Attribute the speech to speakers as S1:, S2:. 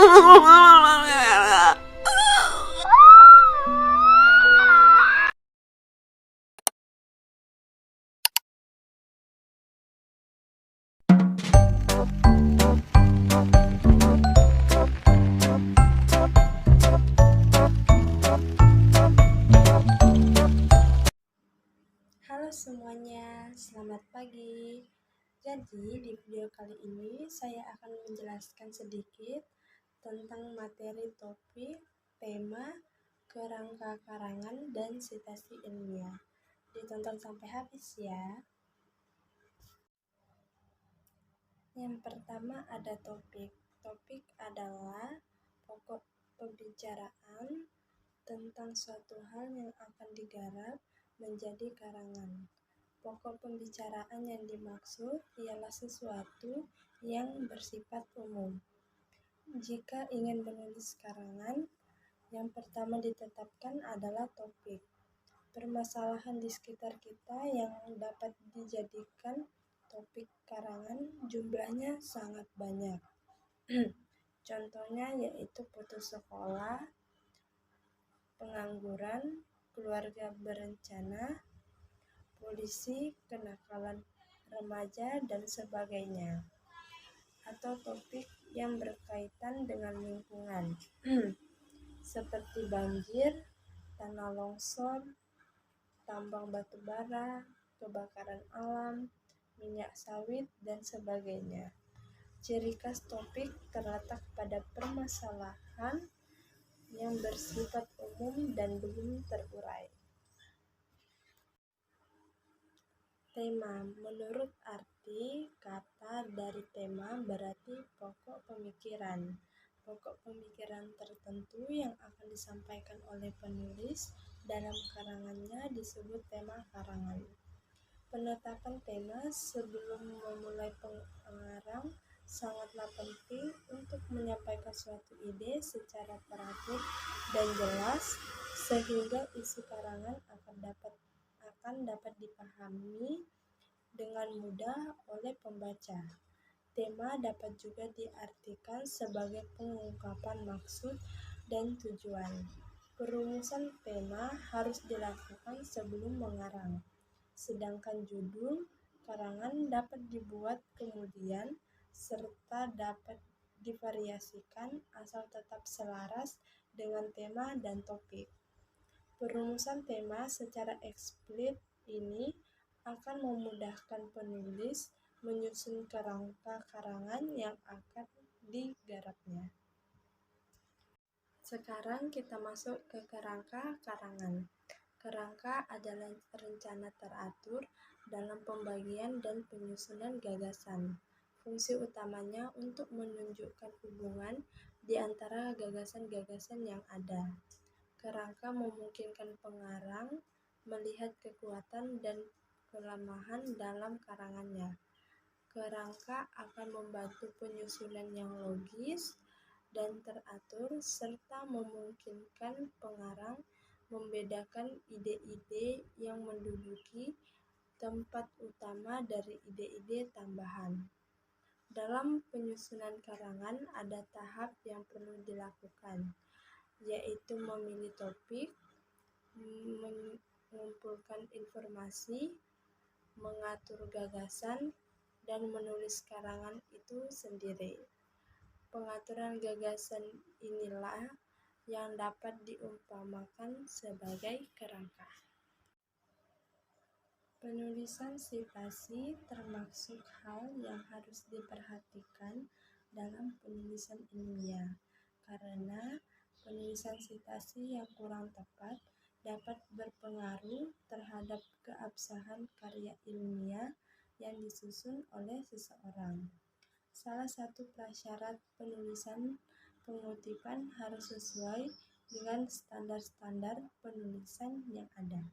S1: Halo semuanya, selamat pagi. Jadi di video kali ini saya akan menjelaskan sedikit tentang materi topik, tema, kerangka karangan, dan sitasi ilmiah. Ditonton sampai habis ya. Yang pertama ada topik. Topik adalah pokok pembicaraan tentang suatu hal yang akan digarap menjadi karangan. Pokok pembicaraan yang dimaksud ialah sesuatu yang bersifat umum. Jika ingin menulis karangan, yang pertama ditetapkan adalah topik. Permasalahan di sekitar kita yang dapat dijadikan topik karangan jumlahnya sangat banyak. Contohnya yaitu putus sekolah, pengangguran, keluarga berencana, polisi, kenakalan remaja, dan sebagainya. Atau topik yang berkaitan dengan lingkungan, seperti banjir, tanah longsor, tambang batu bara, kebakaran alam, minyak sawit, dan sebagainya. Ciri khas topik terletak pada permasalahan yang bersifat umum dan belum terurai. Tema. Menurut arti kata dari tema berarti pokok pemikiran. Pokok pemikiran tertentu yang akan disampaikan oleh penulis dalam karangannya disebut tema karangan. Penetapan tema sebelum memulai pengarang sangatlah penting untuk menyampaikan suatu ide secara teratur dan jelas sehingga isi karangan akan dapat dipahami dengan mudah oleh pembaca. Tema dapat juga diartikan sebagai pengungkapan maksud dan tujuan. Perumusan tema harus dilakukan sebelum mengarang, sedangkan judul karangan dapat dibuat kemudian serta dapat divariasikan asal tetap selaras dengan tema dan topik. Perumusan tema secara eksplisit ini akan memudahkan penulis menyusun kerangka karangan yang akan digarapnya. Sekarang kita masuk ke kerangka karangan. Kerangka adalah rencana teratur dalam pembagian dan penyusunan gagasan. Fungsi utamanya untuk menunjukkan hubungan di antara gagasan-gagasan yang ada. Kerangka memungkinkan pengarang melihat kekuatan dan kelemahan dalam karangannya. Kerangka akan membantu penyusunan yang logis dan teratur serta memungkinkan pengarang membedakan ide-ide yang menduduki tempat utama dari ide-ide tambahan. Dalam penyusunan karangan ada tahap yang perlu dilakukan, yaitu memilih topik, mengumpulkan informasi, mengatur gagasan, dan menulis karangan itu sendiri. Pengaturan gagasan inilah yang dapat diumpamakan sebagai kerangka. Penulisan sitasi termasuk hal yang harus diperhatikan dalam penulisan ilmiah, karena penulisan sitasi yang kurang tepat dapat berpengaruh terhadap keabsahan karya ilmiah yang disusun oleh seseorang. Salah satu prasyarat penulisan pengutipan harus sesuai dengan standar-standar penulisan yang ada.